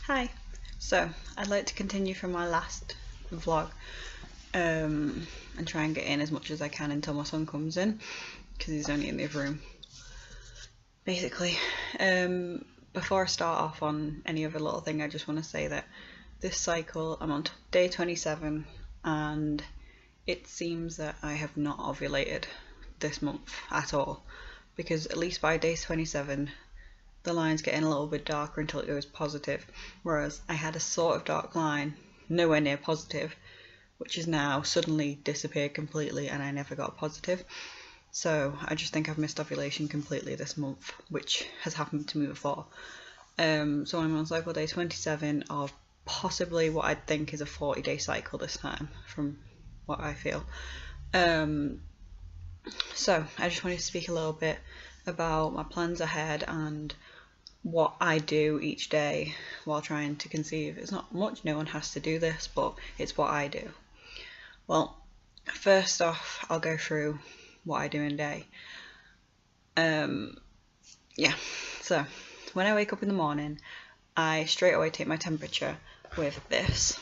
Hi, so I'd like to continue from my last vlog and try and get in as much as I can until my son comes in, because he's only in the other room. Basically, before I start off on any other little thing, I just want to say that this cycle, I'm on day 27 and it seems that I have not ovulated this month at all, because at least by day 27 the line's getting a little bit darker until it goes positive, whereas I had a sort of dark line nowhere near positive, which has now suddenly disappeared completely and I never got positive. So I just think I've missed ovulation completely this month, which has happened to me before. So I'm on cycle day 27 of possibly what I think is a 40-day cycle this time, from what I feel. So I just wanted to speak a little bit about my plans ahead and what I do each day while trying to conceive. It's not much, no one has to do this, but it's what I do. Well, first off, I'll go through what I do in a day. So when I wake up in the morning, I straight away take my temperature with this.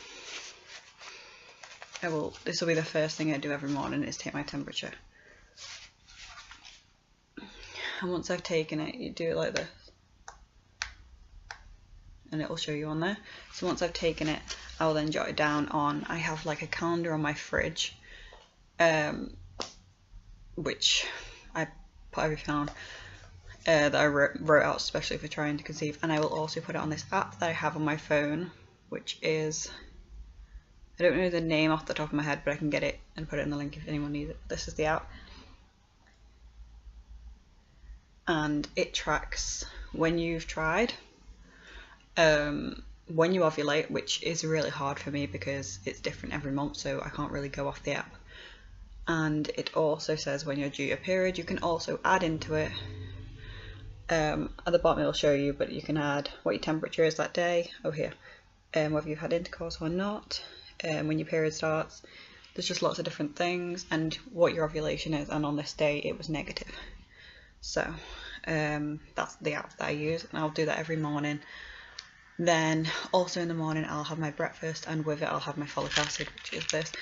This will be the first thing I do every morning, is take my temperature. And once I've taken it, you do it like this, and it will show you on there. So once I've taken it, I will then jot it down on, I have like a calendar on my fridge, which I put everything on, that I wrote out especially for trying to conceive. And I will also put it on this app that I have on my phone, which is, I don't know the name off the top of my head, but I can get it and put it in the link if anyone needs it. This is the app, and it tracks when you've tried, when you ovulate, which is really hard for me because it's different every month, so I can't really go off the app. And it also says when you're due your period. You can also add into it, at the bottom it will show you, but you can add what your temperature is that day, here, whether you've had intercourse or not, when your period starts. There's just lots of different things, and what your ovulation is, and on this day it was negative. So that's the app that I use, and I'll do that every morning. Then also in the morning I'll have my breakfast, and with it I'll have my folic acid, which is this.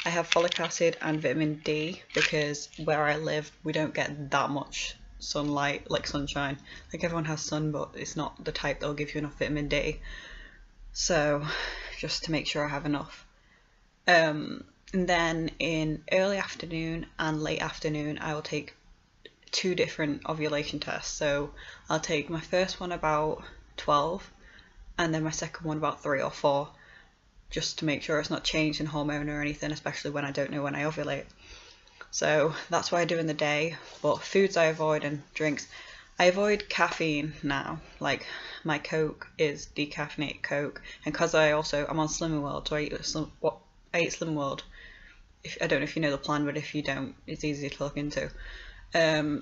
I have folic acid and vitamin D because where I live we don't get that much sunlight, like sunshine. Like everyone has sun, but it's not the type that'll give you enough vitamin D. So just to make sure I have enough. And then in early afternoon and late afternoon I will take 2 different ovulation tests. So I'll take my first one about 12 and then my second one about 3 or 4, just to make sure it's not changed in hormone or anything, especially when I don't know when I ovulate. So that's what I do in the day. But foods I avoid and drinks, I avoid caffeine now. Like my Coke is decaffeinated Coke, and because I'm on Slimming World, so I eat Slimming World. I don't know if you know the plan, but if you don't, it's easy to look into.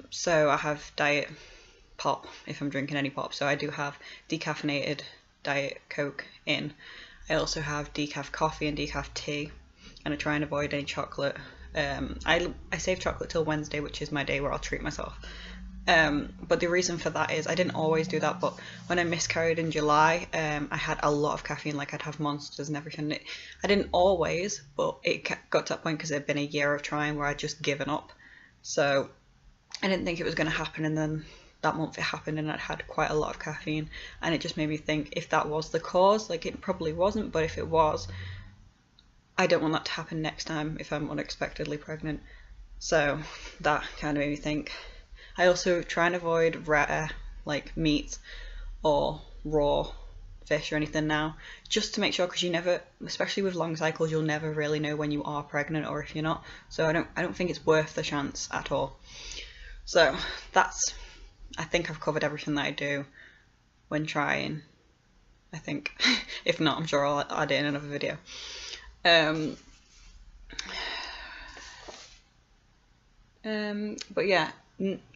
So I have diet pop if I'm drinking any pop, so I do have decaffeinated diet Coke in. I also have decaf coffee and decaf tea, and I try and avoid any chocolate. I save chocolate till Wednesday, which is my day where I'll treat myself. But the reason for that is I didn't always do that, but when I miscarried in July, I had a lot of caffeine, like I'd have Monsters and everything. I didn't always, but it got to that point because it had been a year of trying where I'd just given up. So I didn't think it was going to happen, and then that month it happened and I'd had quite a lot of caffeine, and it just made me think, if that was the cause, like it probably wasn't, but if it was, I don't want that to happen next time if I'm unexpectedly pregnant. So that kind of made me think. I also try and avoid rare like meat or raw fish or anything now, just to make sure, because you never, especially with long cycles, you'll never really know when you are pregnant or if you're not. So I don't think it's worth the chance at all. So I think I've covered everything that I do when trying, I think. If not, I'm sure I'll add it in another video. But yeah,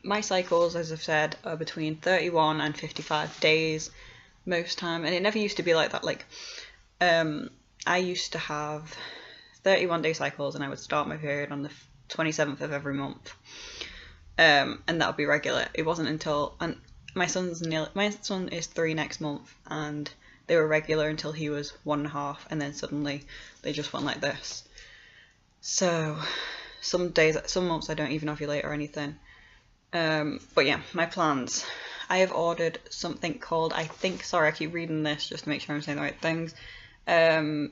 my cycles, as I've said, are between 31 and 55 days most time, and it never used to be like that. Like I used to have 31-day cycles, and I would start my period on the 27th of every month. And that would be regular. It wasn't until, and my son is 3 next month, and they were regular until he was 1.5, and then suddenly they just went like this. So some days, some months I don't even ovulate or anything. But yeah, my plans. I have ordered something called, I keep reading this just to make sure I'm saying the right things. I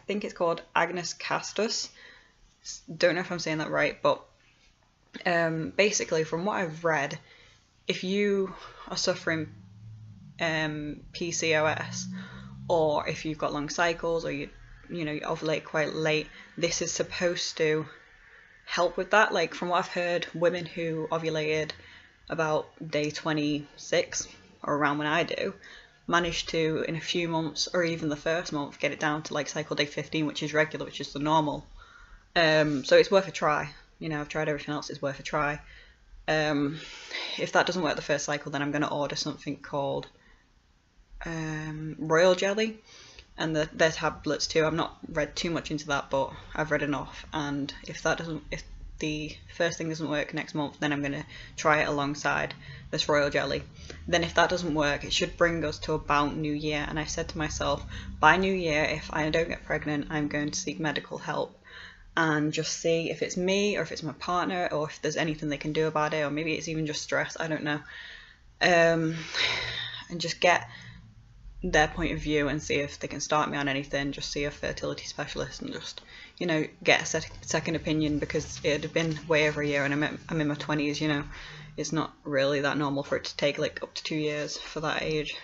think it's called Agnus Castus. Don't know if I'm saying that right, but basically from what I've read, if you are suffering PCOS, or if you've got long cycles, or you ovulate quite late, this is supposed to help with that. Like from what I've heard, women who ovulated about day 26, or around when I do, managed to, in a few months, or even the first month, get it down to like cycle day 15, which is regular, which is the normal. So it's worth a try. I've tried everything else, it's worth a try. If that doesn't work the first cycle, then I'm going to order something called royal jelly, and their tablets too. I've not read too much into that, but I've read enough, and if the first thing doesn't work next month, then I'm going to try it alongside this royal jelly. Then if that doesn't work, it should bring us to about New Year, and I said to myself, by New Year, if I don't get pregnant, I'm going to seek medical help and just see if it's me or if it's my partner, or if there's anything they can do about it, or maybe it's even just stress, I don't know. And just get their point of view and see if they can start me on anything, just see a fertility specialist and just, get a second opinion, because it had been way over a year and I'm in my 20s, it's not really that normal for it to take like up to 2 years for that age.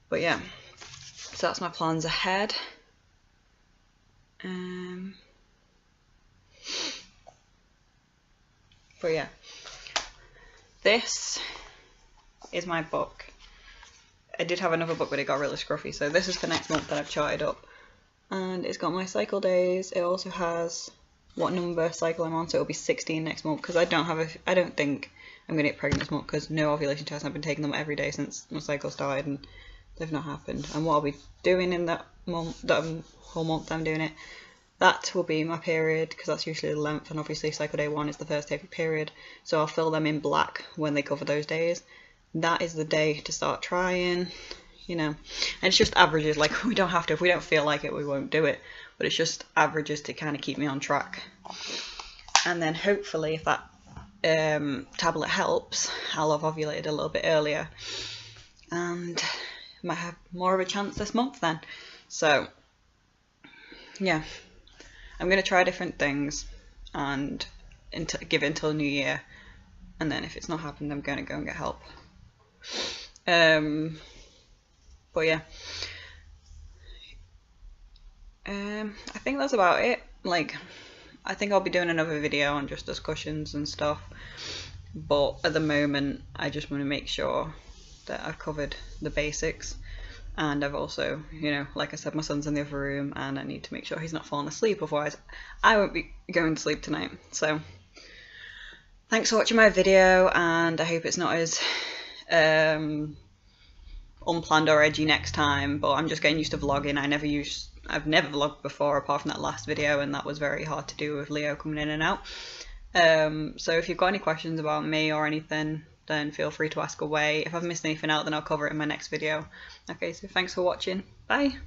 But yeah, so that's my plans ahead. But yeah, this is my book. I did have another book, but it got really scruffy, so this is for next month that I've charted up. And it's got my cycle days. It also has what number cycle I'm on, so it'll be 16 next month, because I don't think I'm going to get pregnant this month, because no ovulation tests. I've been taking them every day since my cycle started, and they've not happened. And what I'll be doing in that month, that whole month I'm doing it, that will be my period, because that's usually the length, and obviously cycle day 1 is the first day of your period, so I'll fill them in black when they cover those days. That is the day to start trying, and it's just averages. Like, we don't have to, if we don't feel like it, we won't do it, but it's just averages to kind of keep me on track. And then hopefully, if that tablet helps, I'll have ovulated a little bit earlier and might have more of a chance this month then. So yeah, I'm going to try different things and give it until New Year, and then if it's not happened, I'm going to go and get help. But yeah, I think that's about it. Like, I think I'll be doing another video on just discussions and stuff, but at the moment I just want to make sure that I've covered the basics, and I've also, like I said, my son's in the other room and I need to make sure he's not falling asleep, otherwise I won't be going to sleep tonight. So thanks for watching my video, and I hope it's not as unplanned or edgy next time, but I'm just getting used to vlogging. I've never vlogged before, apart from that last video, and that was very hard to do with Leo coming in and out. So if you've got any questions about me or anything, then feel free to ask away. If I've missed anything out, then I'll cover it in my next video. Okay, so thanks for watching. Bye!